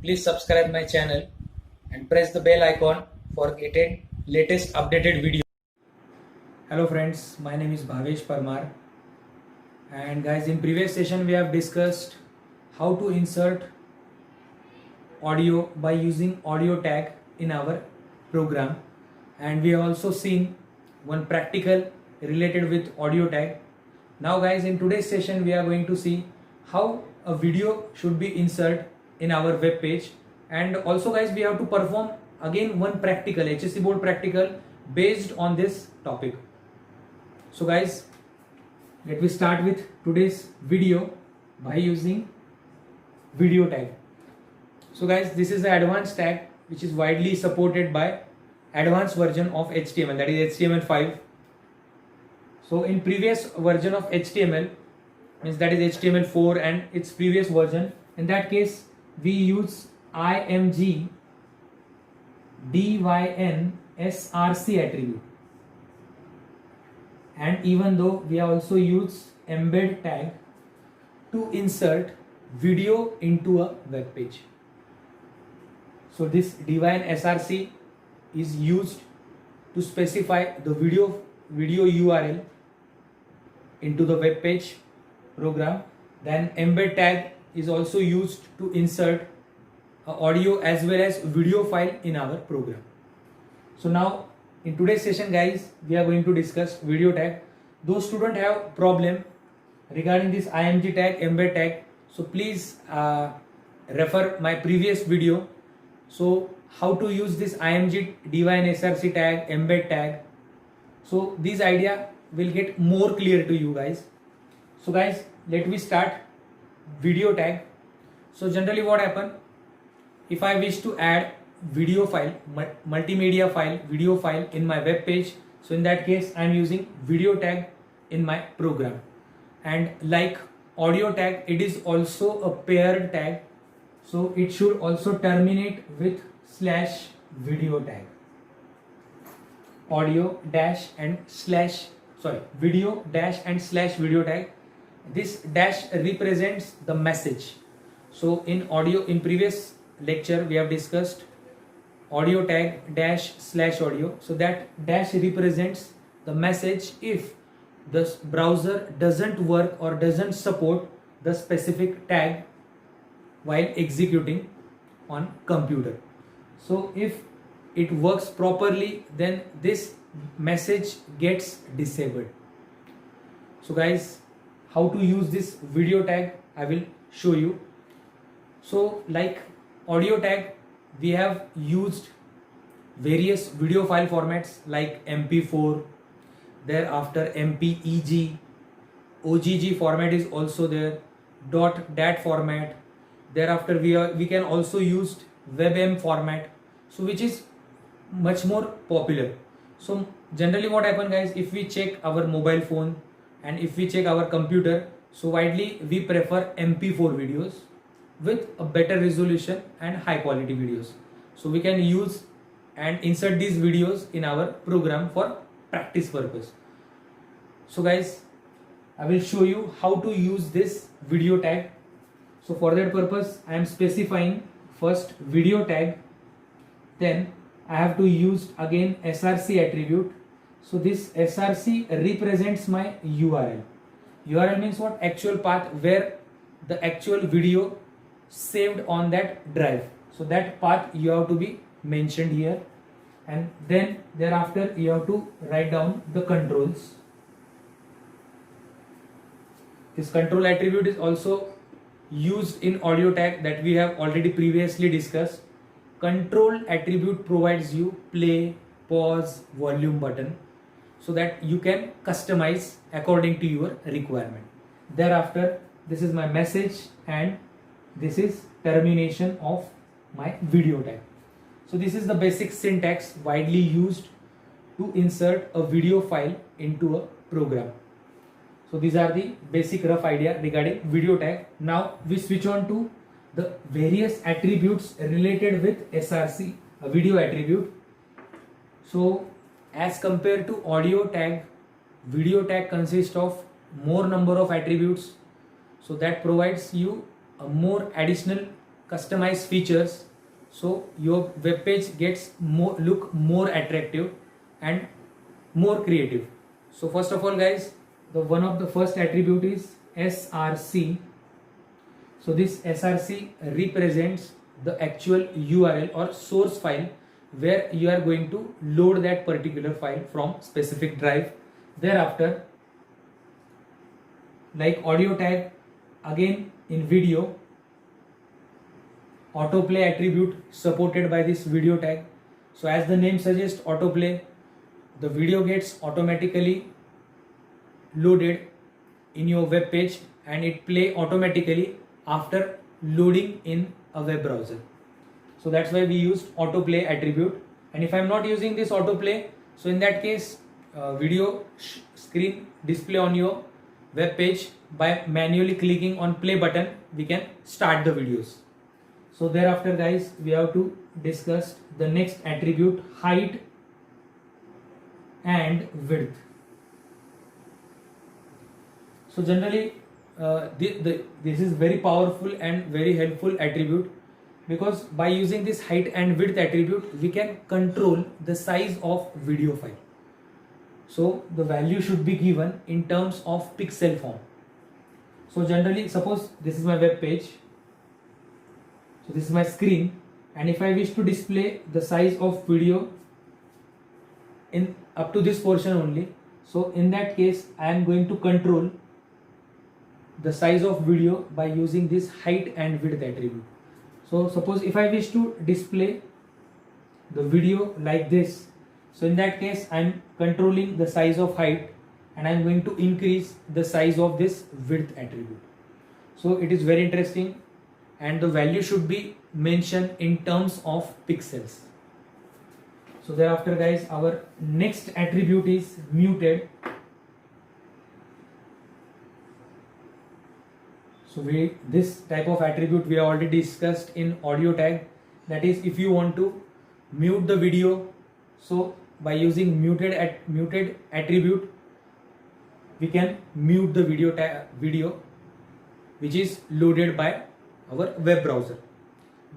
please subscribe my channel and press the bell icon for getting latest updated video. Hello friends, my name is Bhavesh Parmar, and guys, in previous session we have discussed how to insert audio by using audio tag in our program, and we have also seen one practical related with audio tag. Now guys, in today's session we are going to see how a video should be inserted in our web page, and also guys, we have to perform again one practical HSC board practical based on this topic. So guys, let me start with today's video by using video tag. So guys, this is the advanced tag which is widely supported by advanced version of HTML, that is HTML5. So in previous version of HTML, means that is HTML4 and its previous version, in that case we use img dyn src attribute, and even though we also use embed tag to insert video into a web page. So this dyn src is used to specify the video URL into the web page program. Then embed tag is also used to insert audio as well as video file in our program. So now in today's session guys, we are going to discuss video tag. Those students have problem regarding this img tag, embed tag, so please refer my previous video. So how to use this img dyn src tag, embed tag, so this idea will get more clear to you guys. So guys, let me start video tag. So generally what happen, if I wish to add video file, multimedia file, video file in my web page, so in that case I am using video tag in my program. And like audio tag, it is also a paired tag, so it should also terminate with /video tag, audio dash and slash, sorry, video dash and /video tag. This dash represents the message. So in audio, in previous lecture we have discussed audio tag dash /audio, so that dash represents the message if the browser doesn't work or doesn't support the specific tag while executing on computer. So if it works properly, then this message gets disabled. So guys, how to use this video tag I will show you. So like audio tag, we have used various video file formats like MP4, thereafter MPEG, OGG format is also there, .dat format, thereafter we can also use WebM format, so which is much more popular. So generally what happen guys, if we check our mobile phone and if we check our computer, so widely we prefer MP4 videos with a better resolution and high quality videos. So we can use and insert these videos in our program for practice purpose. So guys, I will show you how to use this video tag. So for that purpose I am specifying first video tag, then I have to use again src attribute. So this src represents my URL. URL means what? Actual path where the actual video saved on that drive. So that path you have to be mentioned here, and then thereafter you have to write down the controls. This control attribute is also used in audio tag that we have already previously discussed. Control attribute provides you play, pause, volume button, so that you can customize according to your requirement. Thereafter, this is my message and this is termination of my video tag. So this is the basic syntax widely used to insert a video file into a program. So these are the basic rough idea regarding video tag. Now we switch on to the various attributes related with src, a video attribute. So as compared to audio tag, video tag consists of more number of attributes, so that provides you a more additional customize features so your web page gets look more attractive and more creative. So first of all guys, the one of the first attribute is src. So this src represents the actual URL or source file where you are going to load that particular file from specific drive. Thereafter, like audio tag, again in video, autoplay attribute supported by this video tag. So as the name suggests, autoplay, the video gets automatically loaded in your web page and it play automatically after loading in a web browser. So that's why we used autoplay attribute. And if I'm not using this autoplay, so in that case video screen display on your web page, by manually clicking on play button we can start the videos. So thereafter guys, we have to discuss the next attribute, height and width. So generally this is very powerful and very helpful attribute, because by using this height and width attribute we can control the size of video file. So the value should be given in terms of pixel form. So generally, suppose this is my web page, so this is my screen, and if I wish to display the size of video in up to this portion only, so in that case I am going to control the size of video by using this height and width attribute. So suppose if I wish to display the video like this, so in that case I am controlling the size of height and I am going to increase the size of this width attribute. So it is very interesting, and the value should be mentioned in terms of pixels. So thereafter guys, our next attribute is muted. So this type of attribute we have already discussed in audio tag. That is, if you want to mute the video, so by using muted attribute we can mute the video which is loaded by our web browser.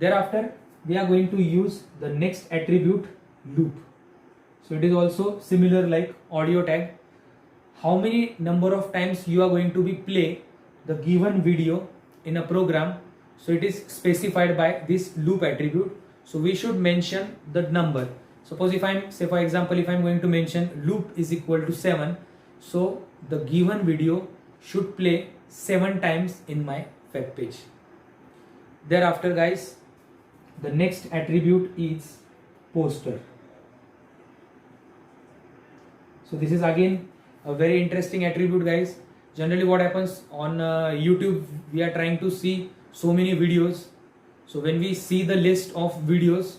Thereafter we are going to use the next attribute, loop. So it is also similar like audio tag. How many number of times you are going to be play the given video in a program, so it is specified by this loop attribute. So we should mention the number. Suppose if I'm, say for example, if I'm going to mention loop is equal to 7, so the given video should play 7 times in my web page. Thereafter guys, the next attribute is poster. So this is again a very interesting attribute guys. Generally what happens on YouTube, we are trying to see so many videos. So when we see the list of videos,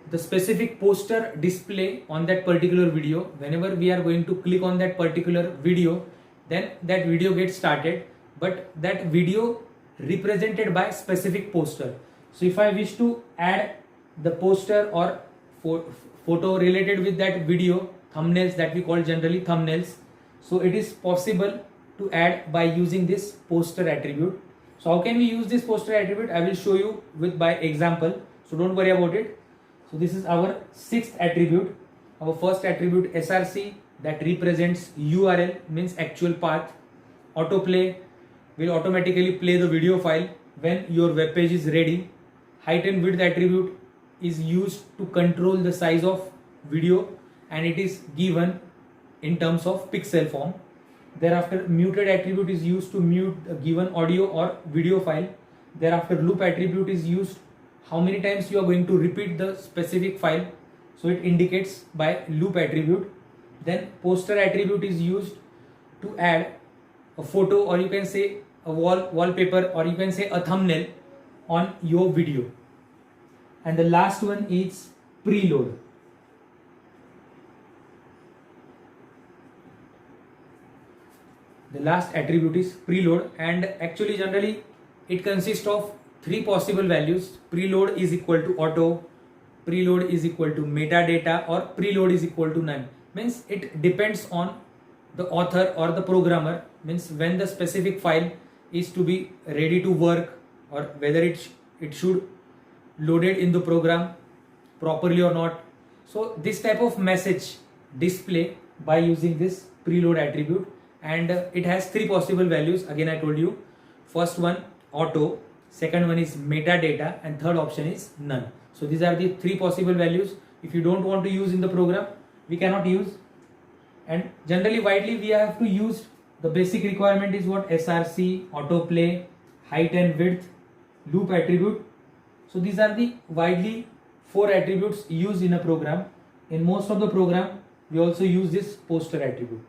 the specific poster display on that particular video, whenever we are going to click on that particular video, then that video gets started, but that video represented by specific poster. So if I wish to add the poster or photo related with that video, thumbnails that we call generally thumbnails, so it is possible to add by using this poster attribute. So how can we use this poster attribute? I will show you with by example, so don't worry about it. So this is our sixth attribute. Our first attribute src, that represents URL, means actual path. Autoplay will automatically play the video file when your web page is ready. Height and width attribute is used to control the size of video and it is given in terms of pixel form. Thereafter muted attribute is used to mute a given audio or video file. Thereafter loop attribute is used how many times you are going to repeat the specific file, so it indicates by loop attribute. Then poster attribute is used to add a photo, or you can say a wallpaper, or you can say a thumbnail on your video. And the last one is preload. The last attribute is preload, and actually generally it consists of 3 possible values. Preload is equal to auto, preload is equal to metadata, or preload is equal to none. Means it depends on the author or the programmer, means when the specific file is to be ready to work, or whether it it should loaded in the program properly or not. So this type of message display by using this preload attribute, and it has three possible values. Again, I told you, first one auto, second one is metadata, and third option is none. So these are the three possible values. If you don't want to use in the program, we cannot use. And generally widely we have to use, the basic requirement is what? SRC, autoplay, height and width, loop attribute. So these are the widely four attributes used in a program. In most of the program we also use this poster attribute,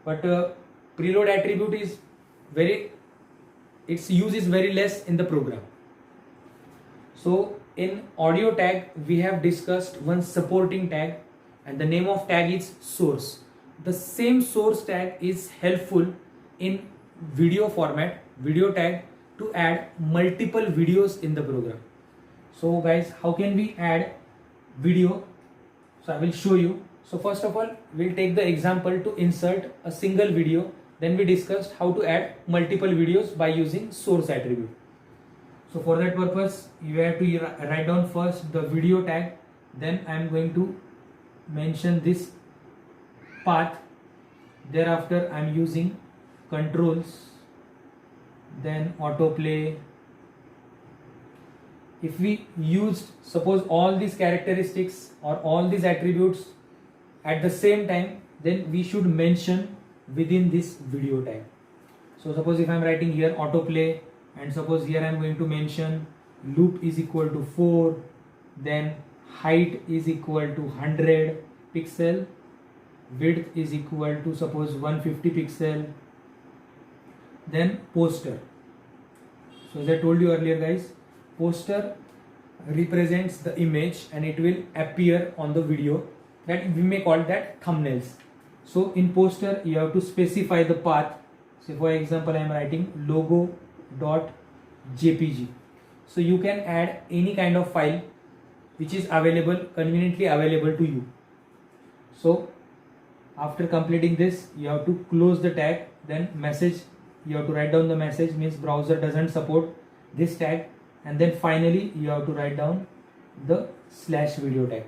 but preload attribute is its use is very less in the program. So in audio tag we have discussed one supporting tag, and the name of tag is source. The same source tag is helpful in video format, video tag, to add multiple videos in the program. So guys, how can we add video? So I will show you. So first of all, we'll take the example to insert a single video. Then we discussed how to add multiple videos by using source attribute. So for that purpose, you have to write down first the video tag. Then I am going to mention this path. Thereafter I am using controls, then autoplay. If we used, suppose, all these characteristics or all these attributes at the same time, then we should mention within this video tag. So suppose if I am writing here autoplay, and suppose here I am going to mention loop is equal to 4, then height is equal to 100 pixel, width is equal to suppose 150 pixel, then poster. So as I told you earlier guys, poster represents the image and it will appear on the video, that we may call that thumbnails. So in poster you have to specify the path. So for example I am writing logo.jpg. So you can add any kind of file which is available, conveniently available to you. So after completing this, you have to close the tag, then message, you have to write down the message, means browser doesn't support this tag, and then finally you have to write down the /video tag.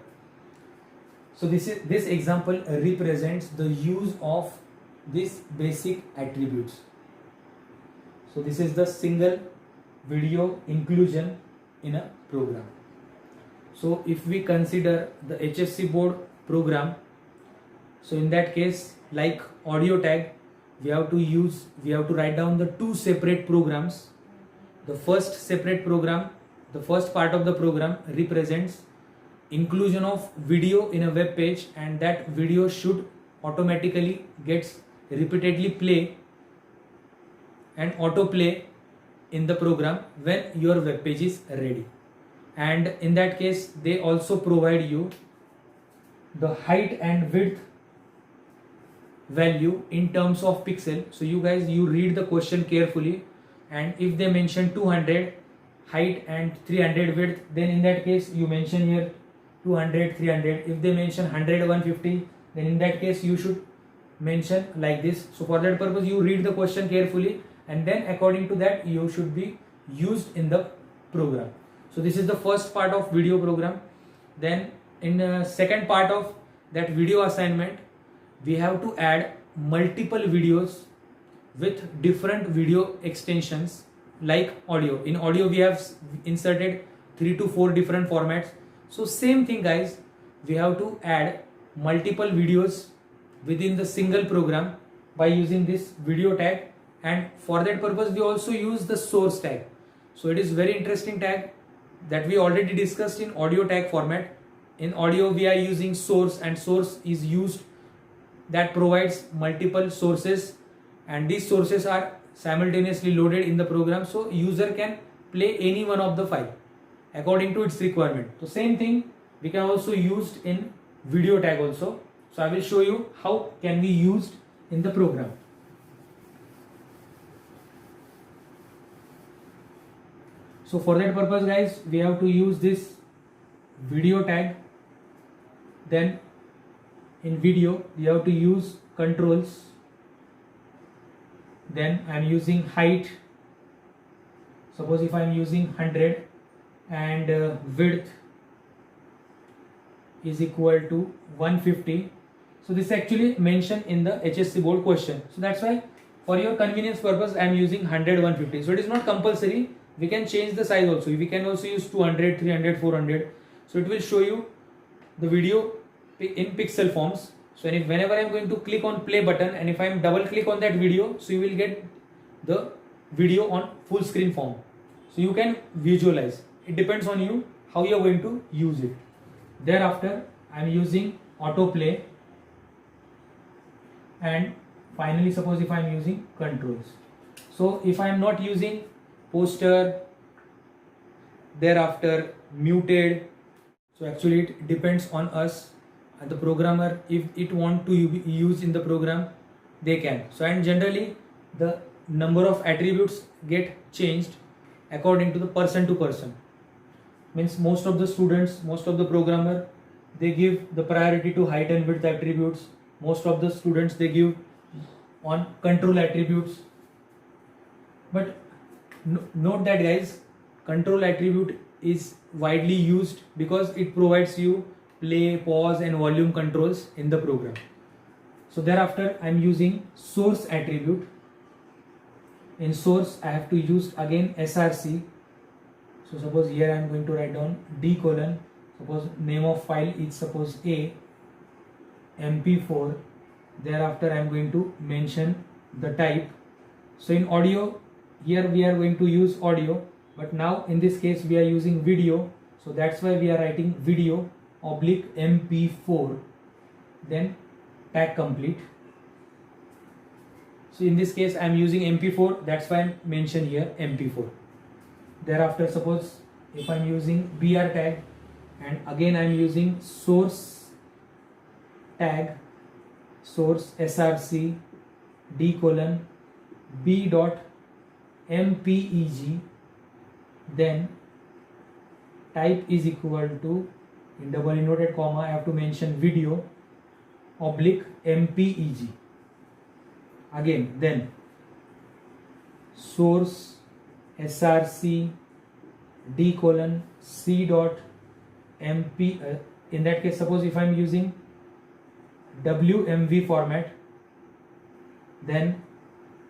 So this example represents the use of these basic attributes. So this is the single video inclusion in a program. So if we consider the HFC board program, so in that case, like audio tag, we have to write down the two separate programs. The first separate program, the first part of the program represents inclusion of video in a web page, and that video should automatically gets repeatedly play and autoplay in the program when your web page is ready. And in that case they also provide you the height and width value in terms of pixel. So you guys, you read the question carefully, and if they mention 200 height and 300 width, then in that case you mention here 200 300. If they mention 100 150, then in that case you should mention like this. So for that purpose you read the question carefully, and then according to that you should be used in the program. So this is the first part of video program. Then in the second part of that video assignment, we have to add multiple videos with different video extensions like audio. In audio we have inserted 3 to 4 different formats. So same thing guys, we have to add multiple videos within the single program by using this video tag, and for that purpose we also use the source tag. So it is very interesting tag that we already discussed in audio tag format. In audio we are using source, and source is used that provides multiple sources, and these sources are simultaneously loaded in the program, so user can play any one of the file according to its requirement. So same thing we can also use in video tag also. So I will show you how can we used in the program. So for that purpose guys, we have to use this video tag. Then in video we have to use controls. Then I am using height. Suppose if I am using 100, and width is equal to 150. So this is actually mentioned in the HSC board question. So that's why for your convenience purpose I am using 100, 150. So it is not compulsory. We can change the size also. We can also use 200, 300, 400. So it will show you the video in pixel forms. So whenever I am going to click on play button, and if I am double click on that video, so you will get the video on full screen form. So you can visualize. It depends on you how you are going to use it. Thereafter I am using autoplay, and finally suppose if I am using controls. So if I am not using poster, thereafter muted, so actually it depends on us and the programmer. If it want to use in the program, they can. So and generally the number of attributes get changed according to the person to person. Means most of the students, most of the programmer, they give the priority to height and width attributes. Most of the students, they give on control attributes. But note that guys, control attribute is widely used because it provides you play, pause and volume controls in the program. So thereafter I am using source attribute. In source I have to use again src. So suppose here I am going to write down d colon, suppose name of file is suppose a mp4. Thereafter I am going to mention the type. So in audio, here we are going to use audio, but now in this case we are using video, so that's why we are writing video oblique mp4, then tag complete. So in this case I am using mp4, that's why I mention here mp4. Thereafter suppose if I am using br tag, and again I am using source tag, source src d colon b dot mpeg, then type is equal to, in double inverted comma I have to mention video oblique mpeg. Again then source src d colon c dot mp, in that case suppose if I am using wmv format, then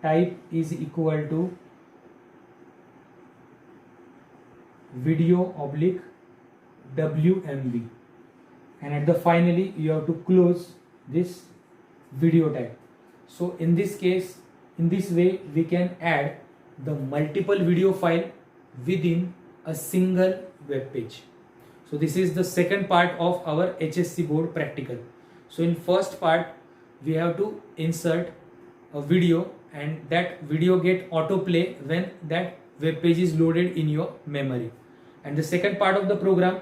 type is equal to video oblique wmv, and at the finally you have to close this video tag. So in this case, in this way we can add the multiple video file within a single web page. So this is the second part of our HSC board practical. So in first part we have to insert a video, and that video get autoplay when that web page is loaded in your memory. And the second part of the program,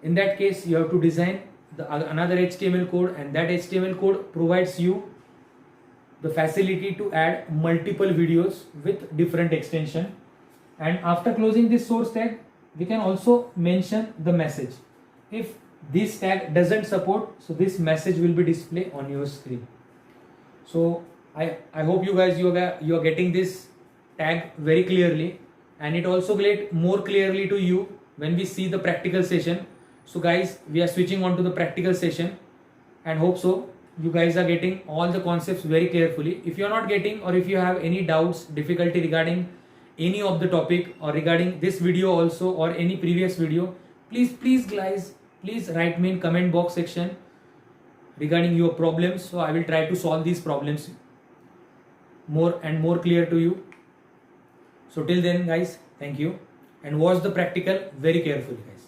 in that case you have to design another HTML code, and that HTML code provides you the facility to add multiple videos with different extension. And after closing this source tag, we can also mention the message. If this tag doesn't support, so this message will be displayed on your screen. So I hope you guys you are getting this tag very clearly, and it also get more clearly to you when we see the practical session. So guys, we are switching on to the practical session, and hope so you guys are getting all the concepts very carefully. If you are not getting, or if you have any doubts, difficulty regarding any of the topic or regarding this video also or any previous video, please guys, please write me in comment box section regarding your problems. So I will try to solve these problems more and more clear to you. So till then guys, thank you, and watch the practical very carefully guys.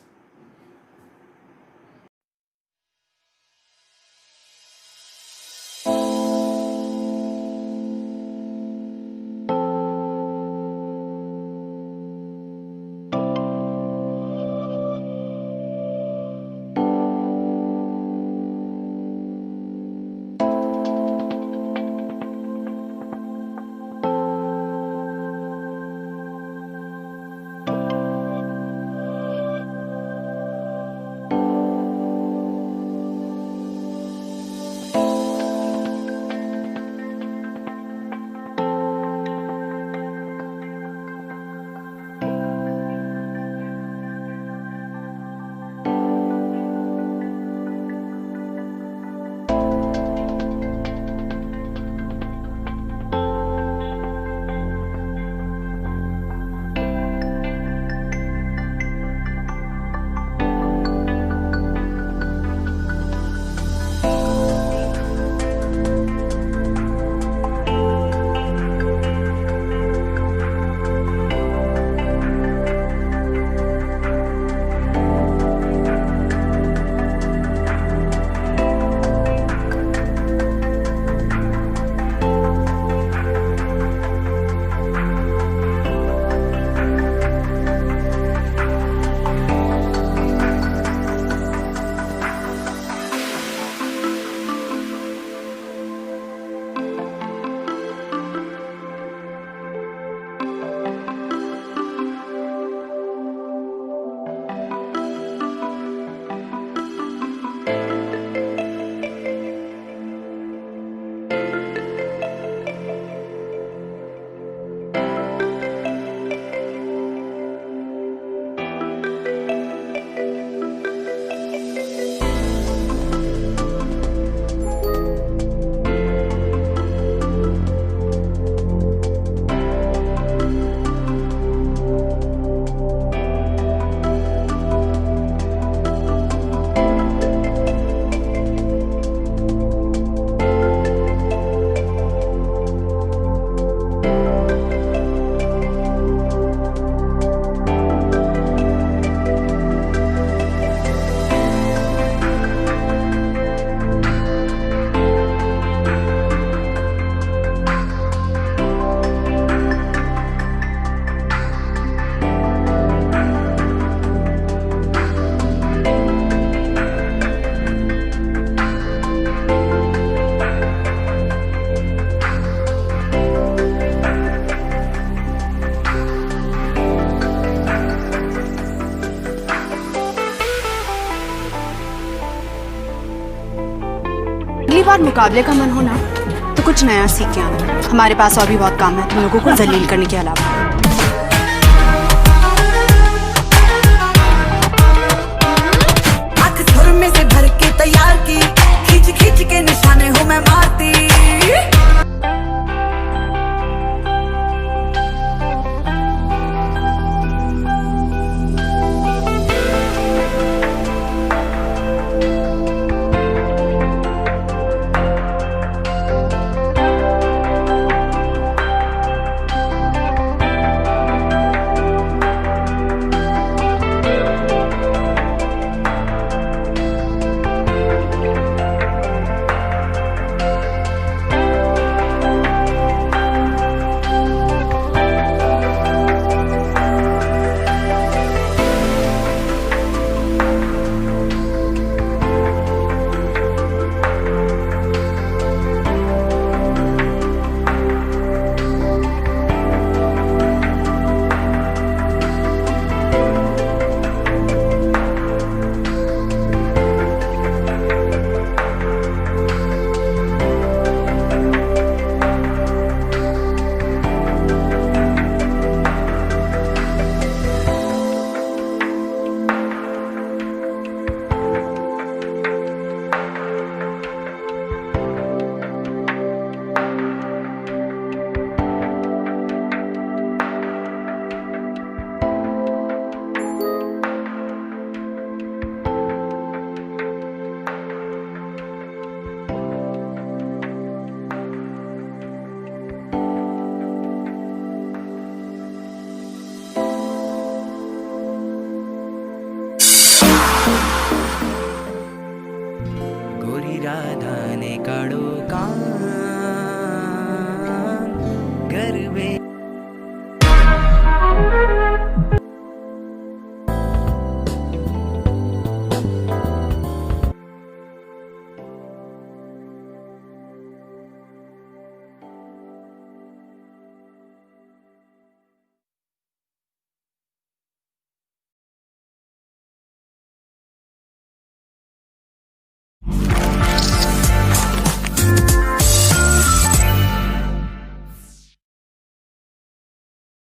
साथ मुकाबले का मन हो ना तो कुछ नया सीख के आना। हमारे पास और भी बहुत काम है तुम लोगों को जलील करने के अलावा। आँख सुर में से भर के तैयार की, खींच खींच के निशाने हूँ मैं मारती। गोरी राधा ने काढ़ो कान गरबे